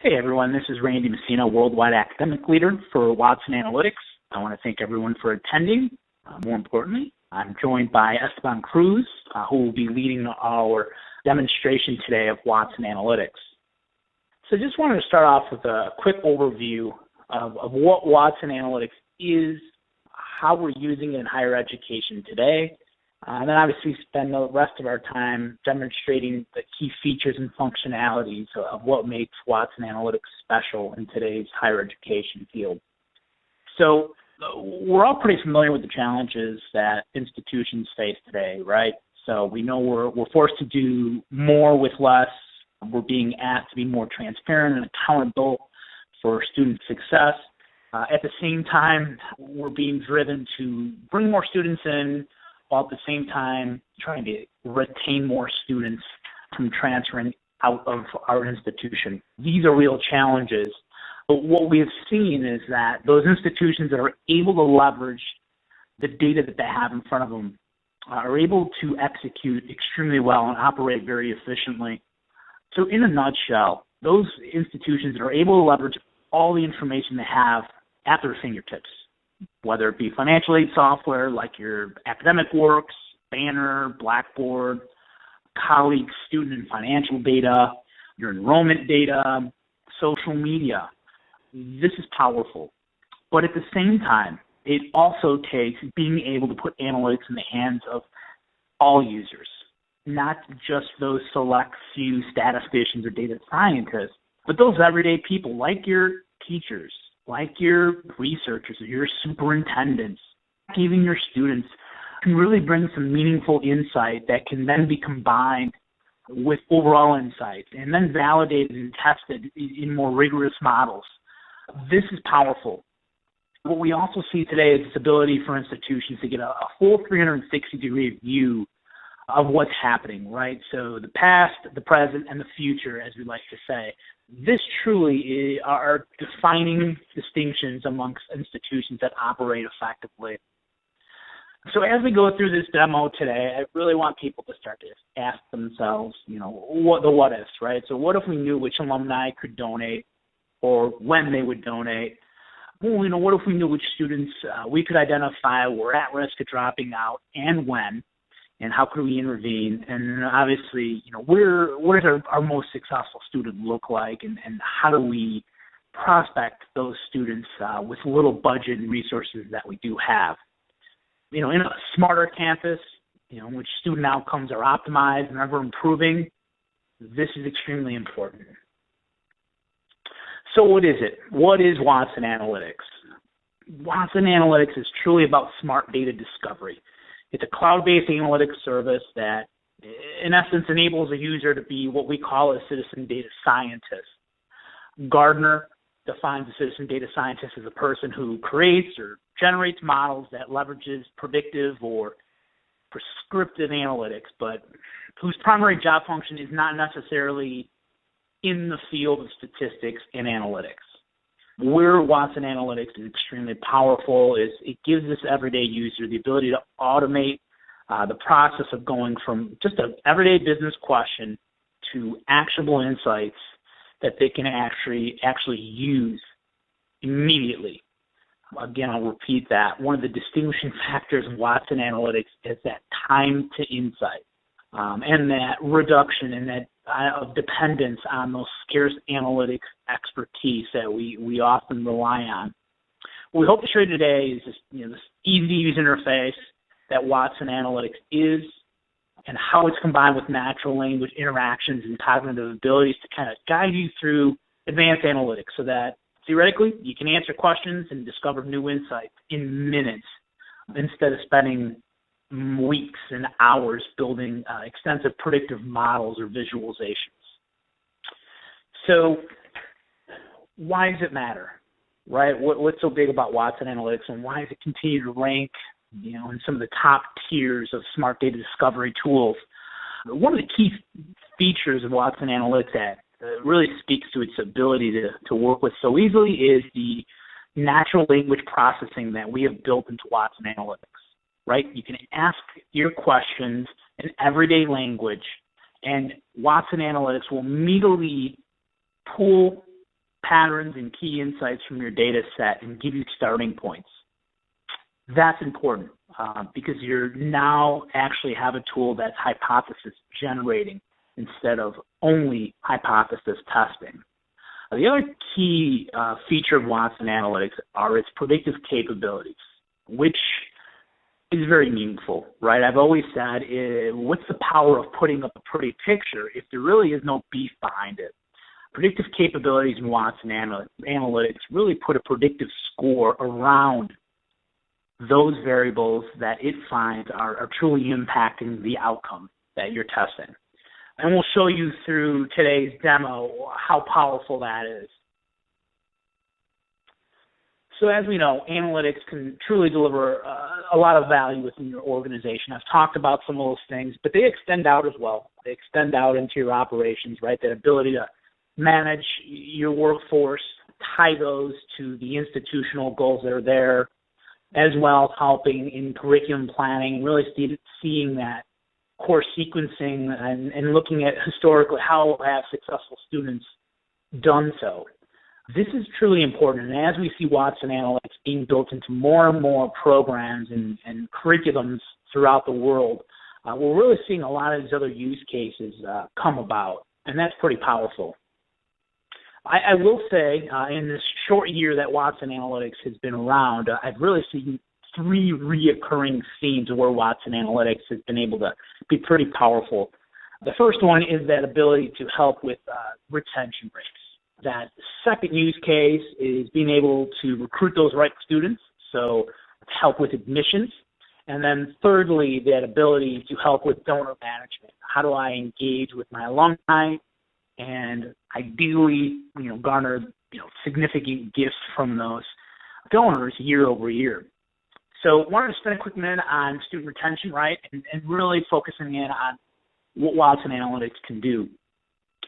Hey everyone, this is Randy Messina, Worldwide Academic Leader for Watson Analytics. I want to thank everyone for attending. More importantly, I'm joined by Esteban Cruz, who will be leading our demonstration today of Watson Analytics. So just wanted to start off with a quick overview of what Watson Analytics is, how we're using it in higher education today, and then obviously spend the rest of our time demonstrating the key features and functionalities of what makes Watson Analytics special in today's higher education field. So we're all pretty familiar with the challenges that institutions face today, right? So we know we're forced to do more with less. We're being asked to be more transparent and accountable for student success. At the same time, we're being driven to bring more students in, while at the same time trying to retain more students from transferring out of our institution. These are real challenges. But what we have seen is that those institutions that are able to leverage the data that they have in front of them are able to execute extremely well and operate very efficiently. So in a nutshell, those institutions that are able to leverage all the information they have at their fingertips, whether it be financial aid software like your academic works, Banner, Blackboard, colleague, student and financial data, your enrollment data, social media. This is powerful. But at the same time, it also takes being able to put analytics in the hands of all users, not just those select few statisticians or data scientists, but those everyday people like your teachers, like your researchers, your superintendents, even your students, can really bring some meaningful insight that can then be combined with overall insights and then validated and tested in more rigorous models. This is powerful. What we also see today is this ability for institutions to get a full 360-degree view of what's happening, right? So the past, the present, and the future, as we like to say. This truly are defining distinctions amongst institutions that operate effectively. So as we go through this demo today, I really want people to start to ask themselves, what ifs, right? So what if we knew which alumni could donate or when they would donate? Well, what if we knew which students we could identify were at risk of dropping out and when? And how could we intervene? And obviously, what does our most successful student look like? And how do we prospect those students with little budget and resources that we do have? In a smarter campus, in which student outcomes are optimized and ever improving, this is extremely important. So what is it? What is Watson Analytics? Watson Analytics is truly about smart data discovery. It's a cloud-based analytics service that, in essence, enables a user to be what we call a citizen data scientist. Gartner defines a citizen data scientist as a person who creates or generates models that leverages predictive or prescriptive analytics, but whose primary job function is not necessarily in the field of statistics and analytics. Where Watson Analytics is extremely powerful is it gives this everyday user the ability to automate the process of going from just an everyday business question to actionable insights that they can actually use immediately. Again, I'll repeat that. One of the distinguishing factors of Watson Analytics is that time to insight and that reduction and that of dependence on those scarce analytics expertise that we often rely on. What we hope to show you today is this easy-to-use interface that Watson Analytics is and how it's combined with natural language interactions and cognitive abilities to kind of guide you through advanced analytics so that theoretically you can answer questions and discover new insights in minutes instead of spending weeks and hours building extensive predictive models or visualizations. So why does it matter, right? What's so big about Watson Analytics and why does it continue to rank, in some of the top tiers of smart data discovery tools? One of the key features of Watson Analytics that really speaks to its ability to work with so easily is the natural language processing that we have built into Watson Analytics. Right? You can ask your questions in everyday language, and Watson Analytics will immediately pull patterns and key insights from your data set and give you starting points. That's important because you now actually have a tool that's hypothesis generating instead of only hypothesis testing. The other key feature of Watson Analytics are its predictive capabilities, which is very meaningful, right? I've always said, what's the power of putting up a pretty picture if there really is no beef behind it? Predictive capabilities in Watson Analytics really put a predictive score around those variables that it finds are truly impacting the outcome that you're testing. And we'll show you through today's demo how powerful that is. So as we know, analytics can truly deliver a lot of value within your organization. I've talked about some of those things, but they extend out as well. They extend out into your operations, right? That ability to manage your workforce, tie those to the institutional goals that are there, as well as helping in curriculum planning, really seeing that course sequencing and looking at historically how have successful students done so. This is truly important, and as we see Watson Analytics being built into more and more programs and curriculums throughout the world, we're really seeing a lot of these other use cases come about, and that's pretty powerful. I will say, in this short year that Watson Analytics has been around, I've really seen three reoccurring themes where Watson Analytics has been able to be pretty powerful. The first one is that ability to help with retention rates. That second use case is being able to recruit those right students, so help with admissions. And then thirdly, that ability to help with donor management. How do I engage with my alumni and ideally, garner, significant gifts from those donors year over year. So I wanted to spend a quick minute on student retention, right, and really focusing in on what Watson Analytics can do.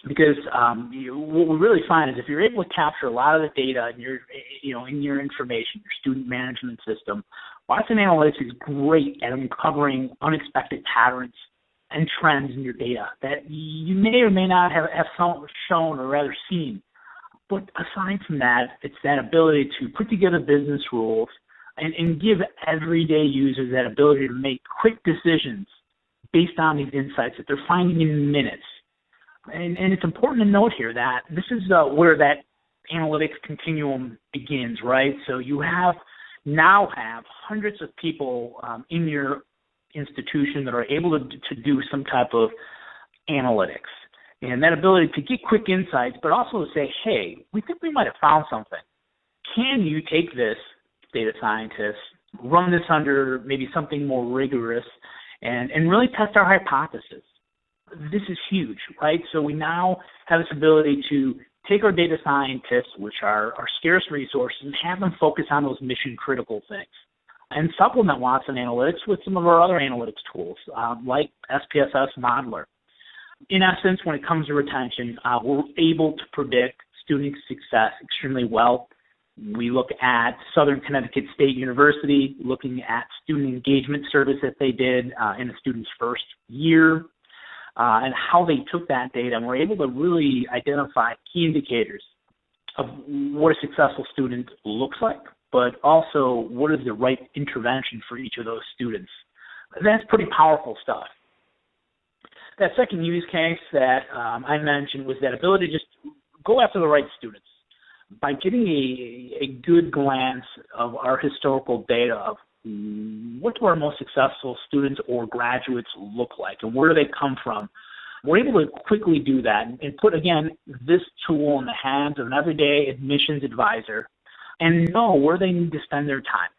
Because what we really find is if you're able to capture a lot of the data in your information, your student management system, Watson Analytics is great at uncovering unexpected patterns and trends in your data that you may or may not have shown or rather seen. But aside from that, it's that ability to put together business rules and give everyday users that ability to make quick decisions based on these insights that they're finding in minutes. And it's important to note here that this is where that analytics continuum begins, right? So you now have hundreds of people in your institution that are able to do some type of analytics. And that ability to get quick insights, but also to say, hey, we think we might have found something. Can you take this, data scientists, run this under maybe something more rigorous, and really test our hypothesis? This is huge, right? So we now have this ability to take our data scientists, which are our scarce resources, and have them focus on those mission-critical things, and supplement Watson Analytics with some of our other analytics tools, like SPSS Modeler. In essence, when it comes to retention, we're able to predict student success extremely well. We look at Southern Connecticut State University, looking at student engagement surveys that they did in a student's first year, and how they took that data, and we're able to really identify key indicators of what a successful student looks like, but also what is the right intervention for each of those students. That's pretty powerful stuff. That second use case that I mentioned was that ability to just go after the right students. By getting a good glance of our historical data of what do our most successful students or graduates look like and where do they come from, we're able to quickly do that and put, again, this tool in the hands of an everyday admissions advisor and know where they need to spend their time.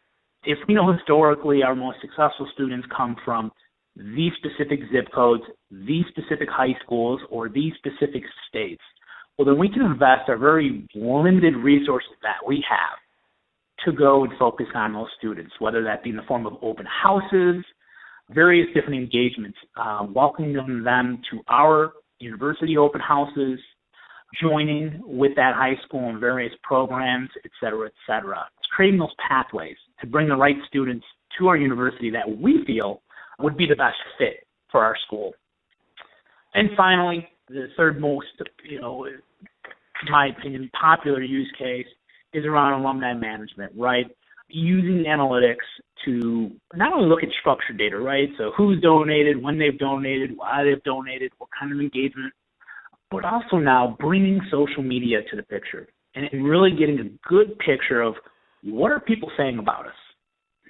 If we know historically our most successful students come from these specific zip codes, these specific high schools, or these specific states, well, then we can invest our very limited resources that we have to go and focus on those students, whether that be in the form of open houses, various different engagements, welcoming them to our university open houses, joining with that high school in various programs, et cetera, et cetera. It's creating those pathways to bring the right students to our university that we feel would be the best fit for our school. And finally, the third most, my opinion, popular use case is around alumni management, right? Using analytics to not only look at structured data, right? So who's donated, when they've donated, why they've donated, what kind of engagement, but also now bringing social media to the picture and really getting a good picture of what are people saying about us,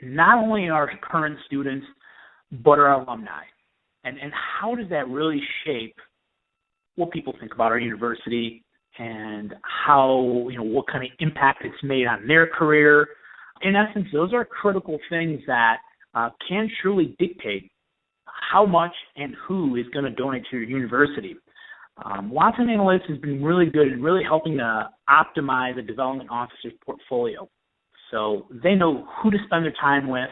not only our current students, but our alumni. And how does that really shape what people think about our university and how, what kind of impact it's made on their career. In essence, those are critical things that can truly dictate how much and who is going to donate to your university. Watson Analytics has been really good at really helping to optimize a development officer's portfolio. So they know who to spend their time with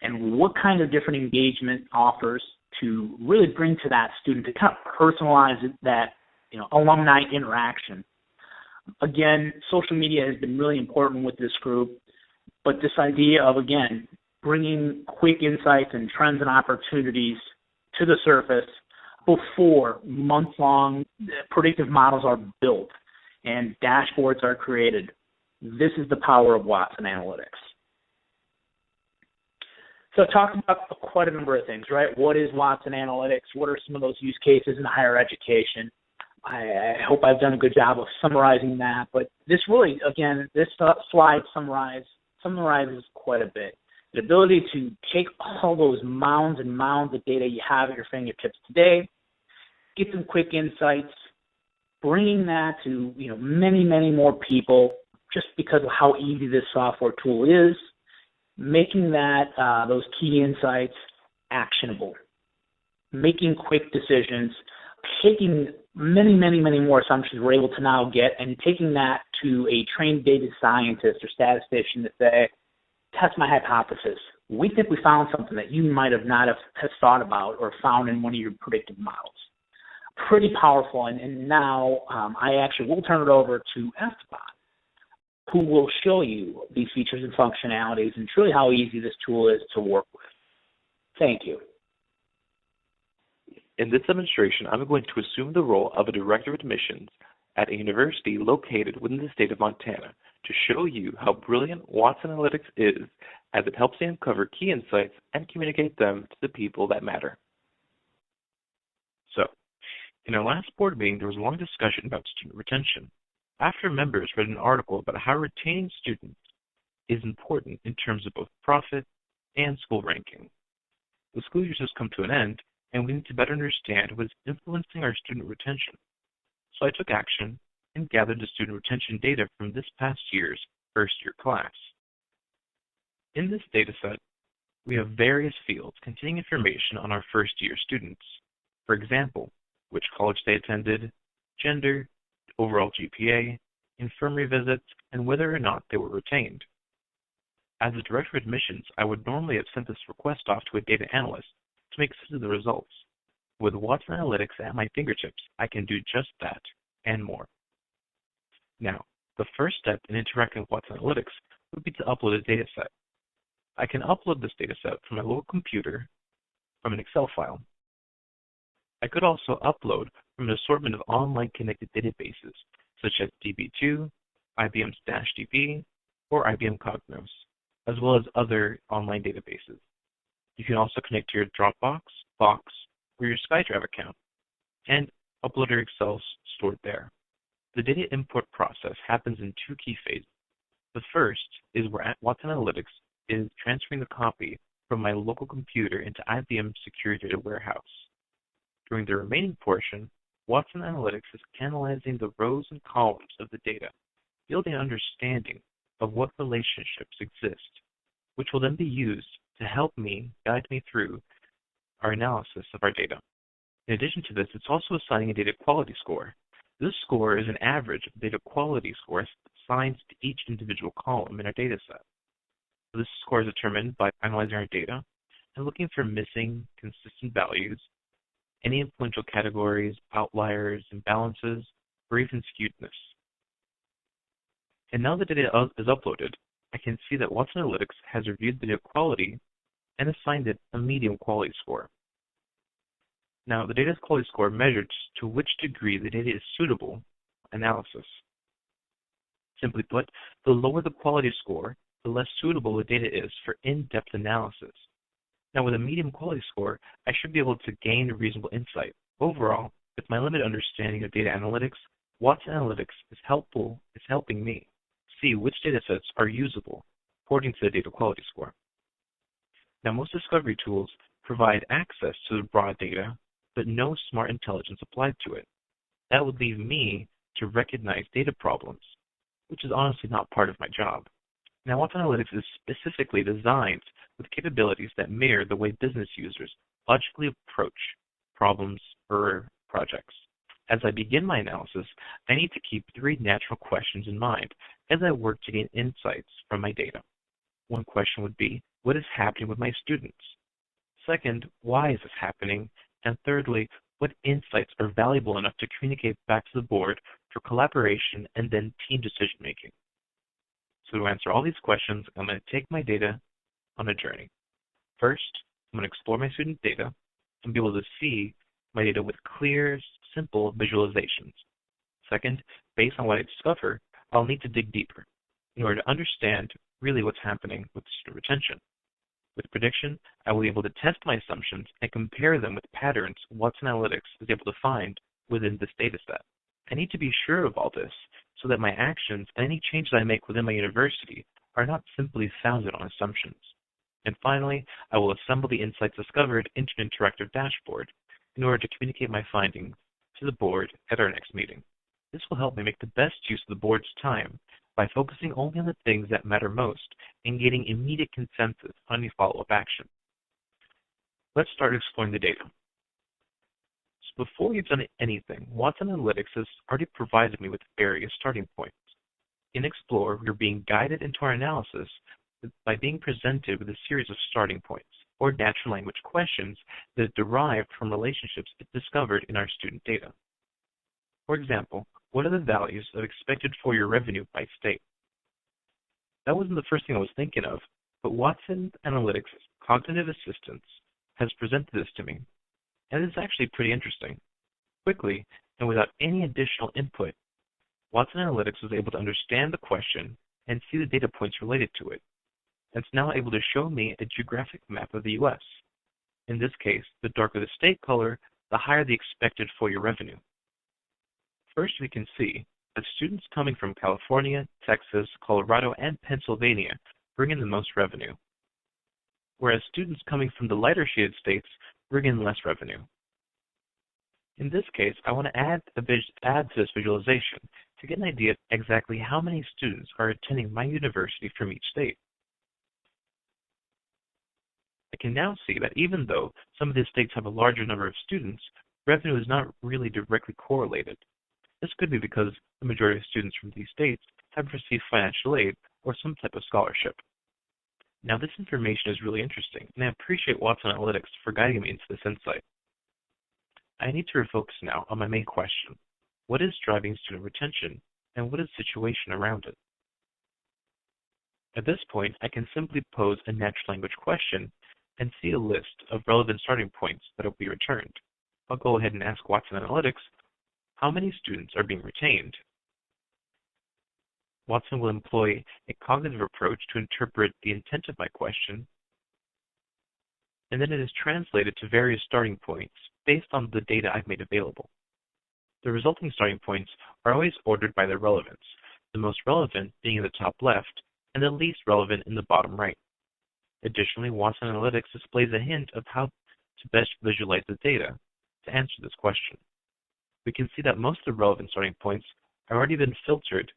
and what kind of different engagement offers to really bring to that student to kind of personalize that alumni interaction. Again, social media has been really important with this group, but this idea of, again, bringing quick insights and trends and opportunities to the surface before month-long predictive models are built and dashboards are created. This is the power of Watson Analytics. So talking about quite a number of things, right? What is Watson Analytics? What are some of those use cases in higher education? I hope I've done a good job of summarizing that, but this really, again, this slide summarizes quite a bit. The ability to take all those mounds and mounds of data you have at your fingertips today, get some quick insights, bringing that to many, many more people just because of how easy this software tool is, making that those key insights actionable, making quick decisions, taking many, many, many more assumptions we're able to now get and taking that to a trained data scientist or statistician to say, test my hypothesis. We think we found something that you might have not have thought about or found in one of your predictive models. Pretty powerful, and now I actually will turn it over to Esteban, who will show you these features and functionalities and truly how easy this tool is to work with. Thank you. In this demonstration, I'm going to assume the role of a director of admissions at a university located within the state of Montana to show you how brilliant Watson Analytics is as it helps you uncover key insights and communicate them to the people that matter. So, in our last board meeting, there was a long discussion about student retention. After members read an article about how retaining students is important in terms of both profit and school ranking. The school year has come to an end, and we need to better understand what is influencing our student retention. So I took action and gathered the student retention data from this past year's first-year class. In this data set, we have various fields containing information on our first-year students. For example, which college they attended, gender, overall GPA, infirmary visits, and whether or not they were retained. As the director of admissions, I would normally have sent this request off to a data analyst to make sense of the results. With Watson Analytics at my fingertips, I can do just that and more. Now, the first step in interacting with Watson Analytics would be to upload a data set. I can upload this data set from my local computer from an Excel file. I could also upload from an assortment of online connected databases, such as DB2, IBM's DB, or IBM Cognos, as well as other online databases. You can also connect to your Dropbox, Box, or your SkyDrive account, and upload your Excel stored there. The data import process happens in two key phases. The first is where Watson Analytics is transferring the copy from my local computer into IBM's secure data warehouse. During the remaining portion, Watson Analytics is analyzing the rows and columns of the data, building an understanding of what relationships exist, which will then be used to help guide me through our analysis of our data. In addition to this, it's also assigning a data quality score. This score is an average of data quality scores assigned to each individual column in our data set. So this score is determined by analyzing our data and looking for missing, consistent values, any influential categories, outliers, imbalances, or even skewedness. And now the data is uploaded, I can see that Watson Analytics has reviewed the data quality and assigned it a medium quality score. Now, the data quality score measures to which degree the data is suitable for analysis. Simply put, the lower the quality score, the less suitable the data is for in-depth analysis. Now, with a medium quality score, I should be able to gain reasonable insight. Overall, with my limited understanding of data analytics, Watson Analytics is helping me see which data sets are usable according to the data quality score. Now, most discovery tools provide access to the broad data, but no smart intelligence applied to it. That would leave me to recognize data problems, which is honestly not part of my job. Now, Watson Analytics is specifically designed with capabilities that mirror the way business users logically approach problems or projects. As I begin my analysis, I need to keep three natural questions in mind as I work to gain insights from my data. One question would be, what is happening with my students? Second, why is this happening? And thirdly, what insights are valuable enough to communicate back to the board for collaboration and then team decision-making? So to answer all these questions, I'm going to take my data on a journey. First, I'm going to explore my student data and be able to see my data with clear, simple visualizations. Second, based on what I discover, I'll need to dig deeper in order to understand really what's happening with student retention. With prediction, I will be able to test my assumptions and compare them with patterns Watson Analytics is able to find within this data set. I need to be sure of all this so that my actions and any changes I make within my university are not simply founded on assumptions. And finally, I will assemble the insights discovered into an interactive dashboard in order to communicate my findings to the board at our next meeting. This will help me make the best use of the board's time by focusing only on the things that matter most and gaining immediate consensus on any follow-up action. Let's start exploring the data. So before we've done anything, Watson Analytics has already provided me with various starting points. In Explore, we're being guided into our analysis by being presented with a series of starting points, or natural language questions that are derived from relationships discovered in our student data. For example, what are the values of expected four-year revenue by state? That wasn't the first thing I was thinking of, but Watson Analytics' cognitive assistance has presented this to me, and it's actually pretty interesting. Quickly, and without any additional input, Watson Analytics was able to understand the question and see the data points related to it. It's now able to show me a geographic map of the U.S. In this case, the darker the state color, the higher the expected four-year revenue. First, we can see that students coming from California, Texas, Colorado, and Pennsylvania bring in the most revenue, whereas students coming from the lighter shaded states bring in less revenue. In this case, I want to add to this visualization to get an idea of exactly how many students are attending my university from each state. I can now see that even though some of these states have a larger number of students, revenue is not really directly correlated. This could be because the majority of students from these states have received financial aid or some type of scholarship. Now, this information is really interesting, and I appreciate Watson Analytics for guiding me into this insight. I need to refocus now on my main question. What is driving student retention, and what is the situation around it? At this point, I can simply pose a natural language question and see a list of relevant starting points that will be returned. I'll go ahead and ask Watson Analytics, how many students are being retained? Watson will employ a cognitive approach to interpret the intent of my question, and then it is translated to various starting points based on the data I've made available. The resulting starting points are always ordered by their relevance, the most relevant being in the top left and the least relevant in the bottom right. Additionally, Watson Analytics displays a hint of how to best visualize the data to answer this question. We can see that most of the relevant starting points have already been filtered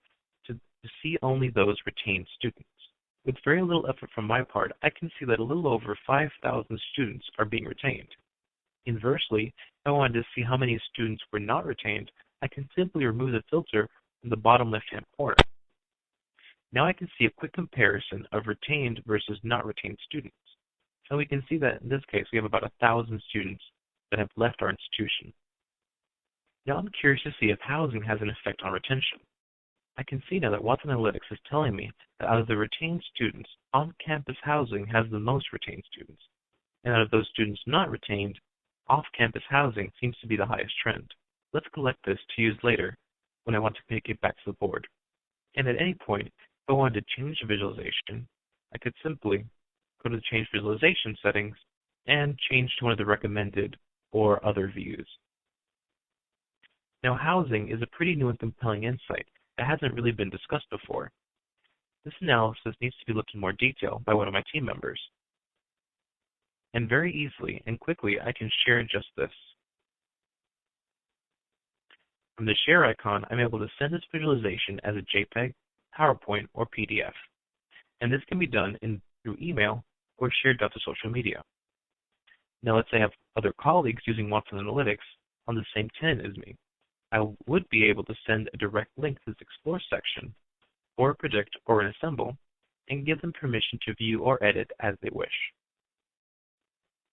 to see only those retained students. With very little effort from my part, I can see that a little over 5,000 students are being retained. Inversely, if I wanted to see how many students were not retained, I can simply remove the filter from the bottom left-hand corner. Now I can see a quick comparison of retained versus not retained students. And we can see that in this case, we have about 1,000 students that have left our institution. Now I'm curious to see if housing has an effect on retention. I can see now that Watson Analytics is telling me that out of the retained students, on-campus housing has the most retained students. And out of those students not retained, off-campus housing seems to be the highest trend. Let's collect this to use later when I want to communicate back to the board. And at any point, if I wanted to change the visualization, I could simply go to the Change Visualization settings and change to one of the recommended or other views. Now, housing is a pretty new and compelling insight that hasn't really been discussed before. This analysis needs to be looked in more detail by one of my team members. And very easily and quickly, I can share just this. From the share icon, I'm able to send this visualization as a JPEG, PowerPoint, or PDF. And this can be done through email or shared out to social media. Now, let's say I have other colleagues using Watson Analytics on the same tenant as me. I would be able to send a direct link to this Explore section, or Predict, or an Assemble, and give them permission to view or edit as they wish.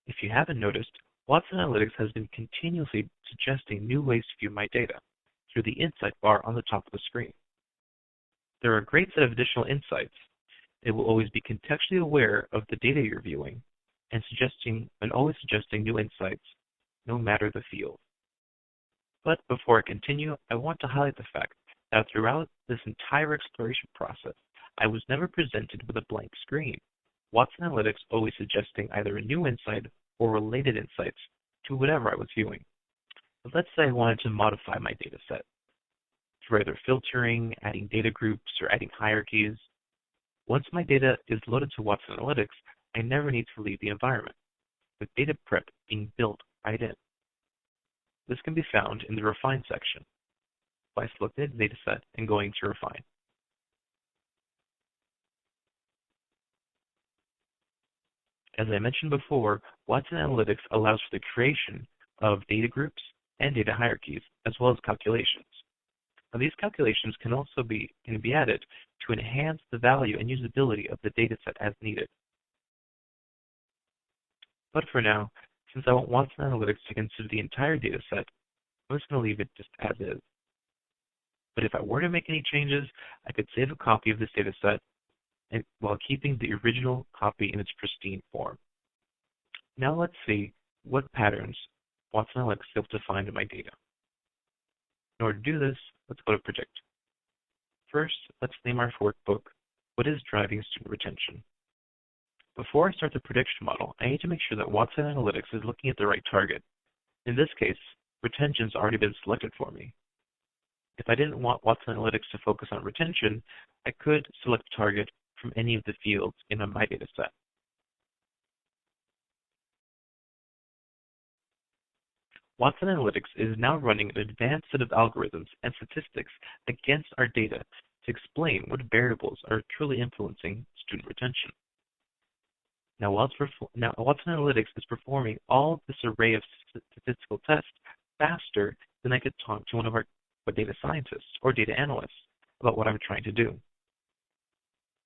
If you haven't noticed, Watson Analytics has been continuously suggesting new ways to view my data through the Insight bar on the top of the screen. There are a great set of additional insights. It will always be contextually aware of the data you're viewing and always suggesting new insights, no matter the field. But before I continue, I want to highlight the fact that throughout this entire exploration process, I was never presented with a blank screen. Watson Analytics always suggesting either a new insight or related insights to whatever I was viewing. But let's say I wanted to modify my data set through either filtering, adding data groups, or adding hierarchies. Once my data is loaded to Watson Analytics, I never need to leave the environment, with data prep being built right in. This can be found in the Refine section by selecting the data set and going to Refine. As I mentioned before, Watson Analytics allows for the creation of data groups and data hierarchies, as well as calculations. Now, these calculations can also be added to enhance the value and usability of the data set as needed. But for now, since I want Watson Analytics to consider the entire data set, I'm just going to leave it just as is. But if I were to make any changes, I could save a copy of this data set while keeping the original copy in its pristine form. Now let's see what patterns Watson Analytics is able to find in my data. In order to do this, let's go to Predict. First, let's name our workbook, What is Driving Student Retention? Before I start the prediction model, I need to make sure that Watson Analytics is looking at the right target. In this case, retention's already been selected for me. If I didn't want Watson Analytics to focus on retention, I could select a target from any of the fields in my data set. Watson Analytics is now running an advanced set of algorithms and statistics against our data to explain what variables are truly influencing student retention. Now, Watson Analytics is performing all of this array of statistical tests faster than I could talk to one of our data scientists or data analysts about what I'm trying to do.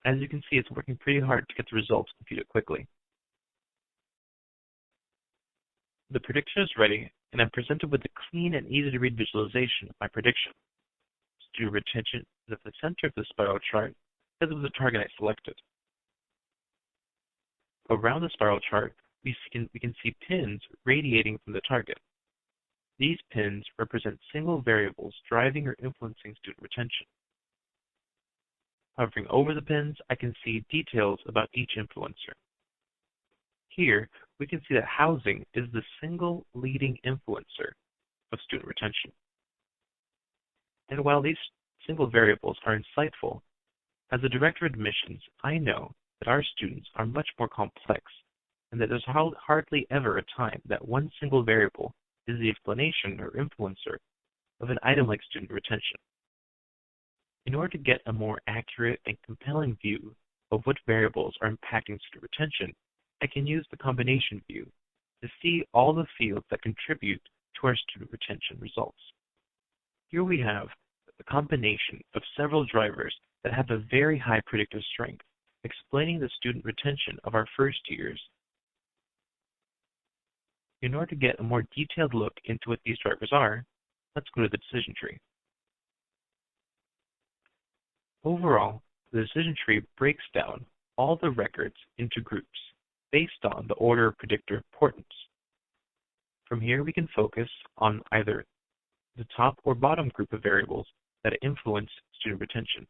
As you can see, it's working pretty hard to get the results computed quickly. The prediction is ready, and I'm presented with a clean and easy-to-read visualization of my prediction. Student retention is at the center of the spiral chart because it was the target I selected. Around the spiral chart, we can see pins radiating from the target. These pins represent single variables driving or influencing student retention. Hovering over the pins, I can see details about each influencer. Here, we can see that housing is the single leading influencer of student retention. And while these single variables are insightful, as a director of admissions, I know that our students are much more complex and that there's hardly ever a time that one single variable is the explanation or influencer of an item like student retention. In order to get a more accurate and compelling view of what variables are impacting student retention, I can use the combination view to see all the fields that contribute to our student retention results. Here we have the combination of several drivers that have a very high predictive strength, explaining the student retention of our first years. In order to get a more detailed look into what these drivers are, let's go to the decision tree. Overall, the decision tree breaks down all the records into groups based on the order of predictor importance. From here, we can focus on either the top or bottom group of variables that influence student retention.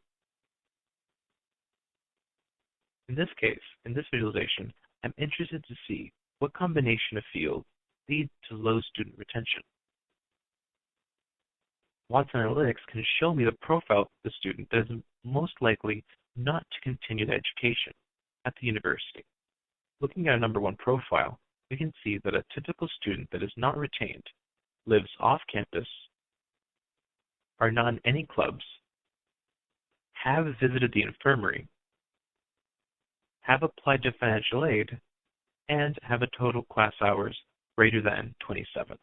In this case, in this visualization, I'm interested to see what combination of fields lead to low student retention. Watson Analytics can show me the profile of the student that is most likely not to continue their education at the university. Looking at our number 1 profile, we can see that a typical student that is not retained lives off campus, are not in any clubs, have visited the infirmary, have applied to financial aid, and have a total class hours greater than 27.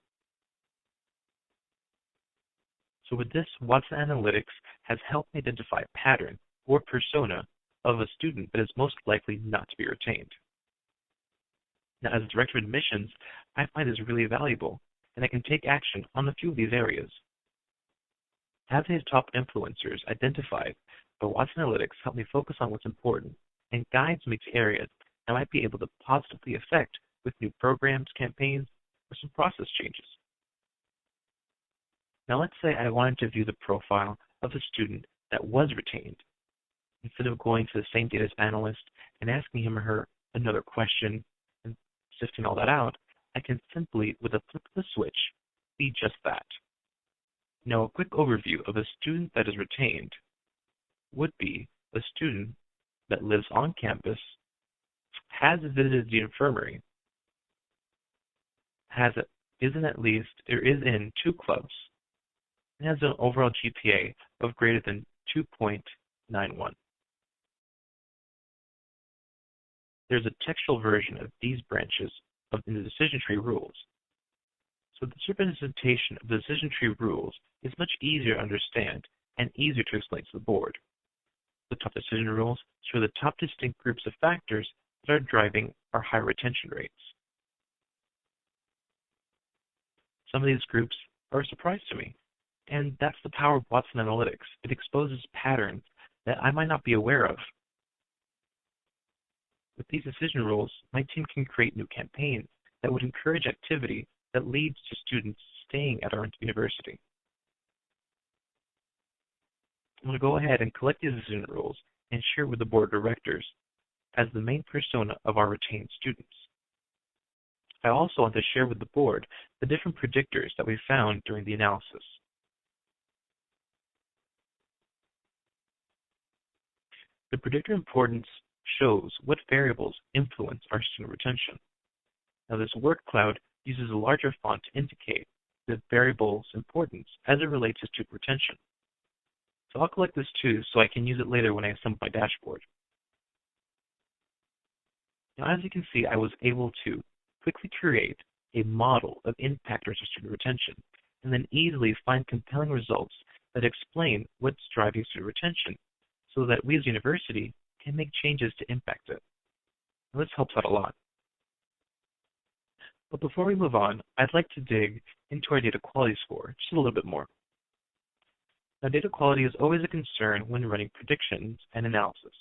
So with this, Watson Analytics has helped me identify a pattern or persona of a student that is most likely not to be retained. Now, as a director of admissions, I find this really valuable, and I can take action on a few of these areas. Having the top influencers identified by Watson Analytics help me focus on what's important and guides me to areas I might be able to positively affect with new programs, campaigns, or some process changes. Now let's say I wanted to view the profile of a student that was retained. Instead of going to the same data analyst and asking him or her another question and sifting all that out, I can simply, with a flip of the switch, be just that. Now a quick overview of a student that is retained would be a student that lives on campus, has visited the infirmary, is in 2 clubs, and has an overall GPA of greater than 2.91. There's a textual version of these branches in the decision tree rules. So the representation of the decision tree rules is much easier to understand and easier to explain to the board. The top decision rules show the top distinct groups of factors that are driving our high retention rates. Some of these groups are a surprise to me, and that's the power of Watson Analytics. It exposes patterns that I might not be aware of. With these decision rules, my team can create new campaigns that would encourage activity that leads to students staying at our university. I'm going to go ahead and collect these decision rules and share with the board of directors as the main persona of our retained students. I also want to share with the board the different predictors that we found during the analysis. The predictor importance shows what variables influence our student retention. Now this word cloud uses a larger font to indicate the variable's importance as it relates to student retention. So I'll collect this too so I can use it later when I assemble my dashboard. Now as you can see, I was able to quickly create a model of impactors of student retention and then easily find compelling results that explain what's driving student retention so that we as a university can make changes to impact it. Now, this helps out a lot. But before we move on, I'd like to dig into our data quality score just a little bit more. Now, data quality is always a concern when running predictions and analysis.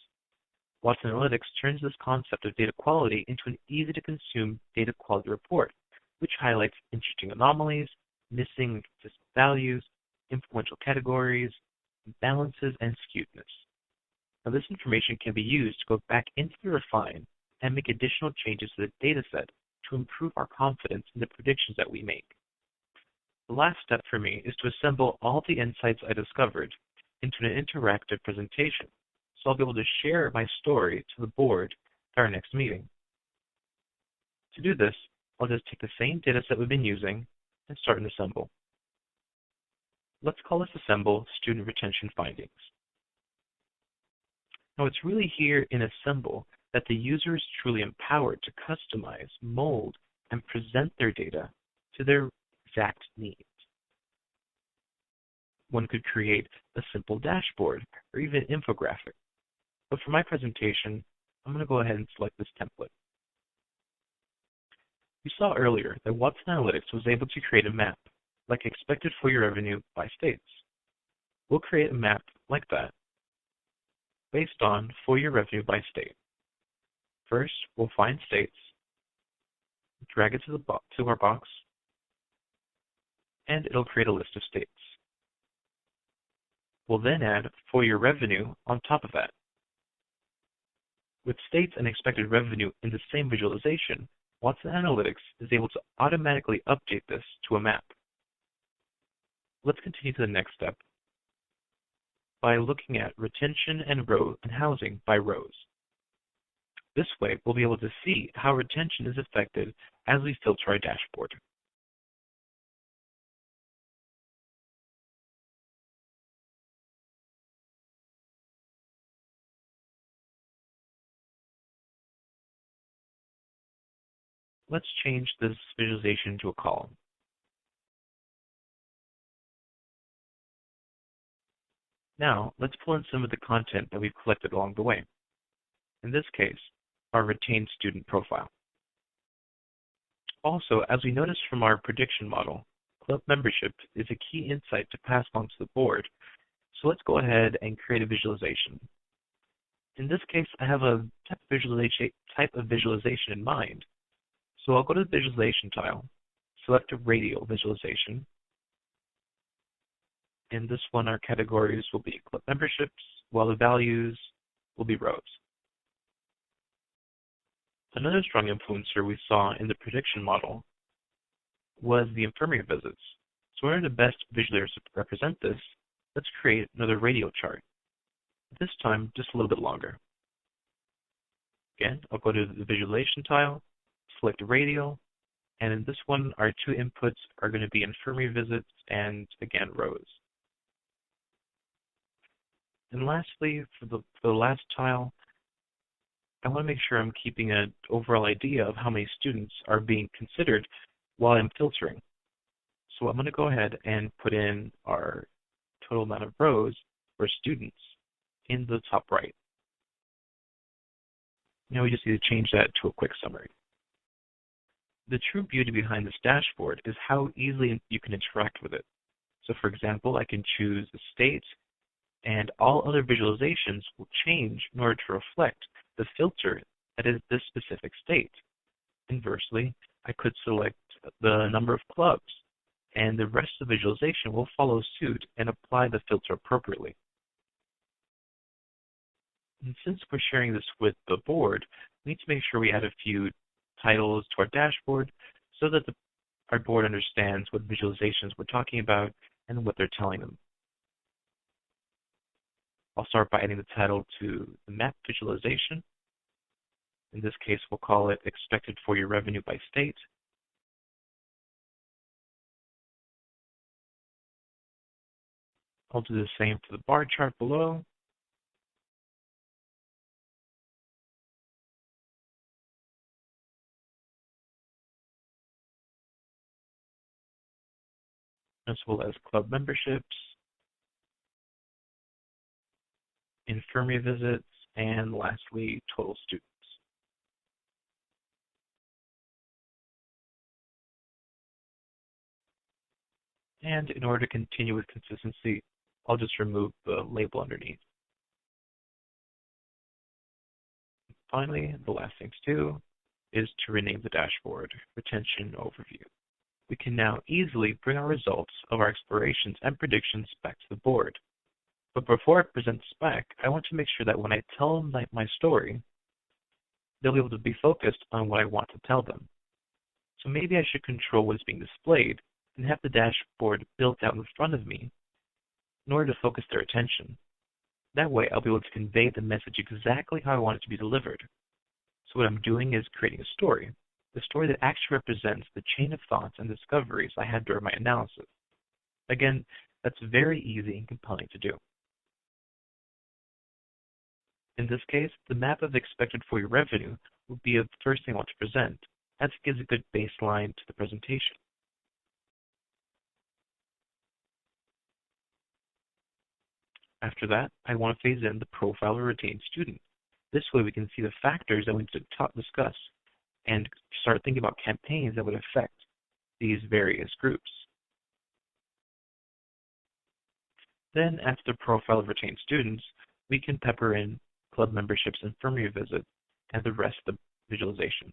Watson Analytics turns this concept of data quality into an easy-to-consume data quality report, which highlights interesting anomalies, missing and consistent values, influential categories, imbalances, and skewedness. Now, this information can be used to go back into the refine and make additional changes to the dataset to improve our confidence in the predictions that we make. The last step for me is to assemble all the insights I discovered into an interactive presentation, so I'll be able to share my story to the board at our next meeting. To do this, I'll just take the same dataset we've been using and start an assemble. Let's call this assemble student retention findings. Now, it's really here in Assemble that the user is truly empowered to customize, mold, and present their data to their exact needs. One could create a simple dashboard or even an infographic. But for my presentation, I'm going to go ahead and select this template. We saw earlier that Watson Analytics was able to create a map, like expected for your revenue by states. We'll create a map like that, based on for your revenue by state. First, we'll find states, drag it to our box, and it'll create a list of states. We'll then add for your revenue on top of that. With states and expected revenue in the same visualization, Watson Analytics is able to automatically update this to a map. Let's continue to the next step by looking at retention and housing by rows. This way, we'll be able to see how retention is affected as we filter our dashboard. Let's change this visualization to a column. Now, let's pull in some of the content that we've collected along the way. In this case, our retained student profile. Also, as we noticed from our prediction model, club membership is a key insight to pass along to the board. So let's go ahead and create a visualization. In this case, I have a type of visualization in mind. So I'll go to the visualization tile, select a radial visualization. In this one, our categories will be club memberships, while the values will be rows. Another strong influencer we saw in the prediction model was the infirmary visits. So in order to best visually represent this, let's create another radial chart. This time, just a little bit longer. Again, I'll go to the visualization tile, select radial, and in this one, our two inputs are going to be infirmary visits and, again, rows. And lastly, for the last tile, I want to make sure I'm keeping an overall idea of how many students are being considered while I'm filtering. So I'm going to go ahead and put in our total amount of rows for students in the top right. Now we just need to change that to a quick summary. The true beauty behind this dashboard is how easily you can interact with it. So for example, I can choose a state, and all other visualizations will change in order to reflect the filter that is this specific state. Inversely, I could select the number of clubs, and the rest of the visualization will follow suit and apply the filter appropriately. And since we're sharing this with the board, we need to make sure we add a few titles to our dashboard so that our board understands what visualizations we're talking about and what they're telling them. I'll start by adding the title to the map visualization. In this case, we'll call it Expected For-Year Revenue by State. I'll do the same for the bar chart below. As well as club memberships, infirmary visits, and lastly, total students. And in order to continue with consistency, I'll just remove the label underneath. Finally, the last thing to do is to rename the dashboard, Retention Overview. We can now easily bring our results of our explorations and predictions back to the board. But before I present this back, I want to make sure that when I tell them my story, they'll be able to be focused on what I want to tell them. So maybe I should control what is being displayed and have the dashboard built out in front of me in order to focus their attention. That way, I'll be able to convey the message exactly how I want it to be delivered. So what I'm doing is creating a story that actually represents the chain of thoughts and discoveries I had during my analysis. Again, that's very easy and compelling to do. In this case, the map of expected for-year revenue will be the first thing I want to present, as it gives a good baseline to the presentation. After that, I want to phase in the profile of a retained student. This way we can see the factors that we need to discuss and start thinking about campaigns that would affect these various groups. Then, after the profile of retained students, we can pepper in club memberships, infirmary visits, and the rest of the visualizations.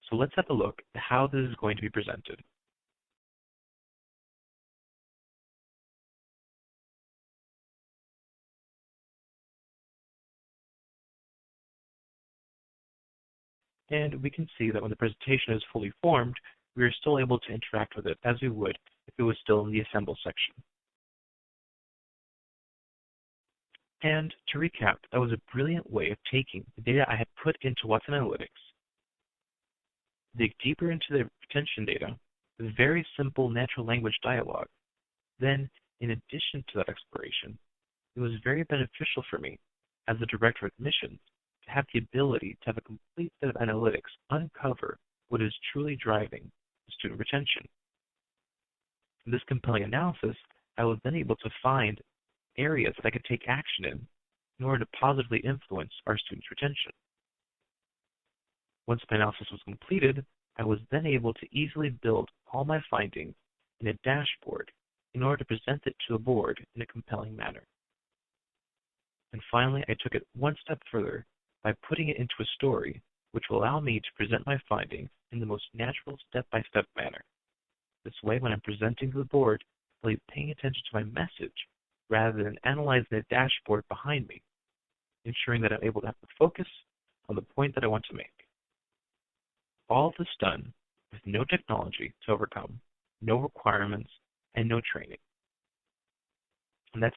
So let's have a look at how this is going to be presented. And we can see that when the presentation is fully formed, we are still able to interact with it as we would if it was still in the Assemble section. And to recap, that was a brilliant way of taking the data I had put into Watson Analytics, dig deeper into the retention data with very simple natural language dialogue. Then, in addition to that exploration, it was very beneficial for me as the director of admissions to have the ability to have a complete set of analytics uncover what is truly driving student retention. From this compelling analysis, I was then able to find areas that I could take action in order to positively influence our students' retention. Once my analysis was completed, I was then able to easily build all my findings in a dashboard in order to present it to a board in a compelling manner. And finally, I took it one step further by putting it into a story, which will allow me to present my findings in the most natural step-by-step manner. This way, when I'm presenting to the board, I'll be paying attention to my message rather than analyzing the dashboard behind me, ensuring that I'm able to have the focus on the point that I want to make. All of this done with no technology to overcome, no requirements, and no training. And that's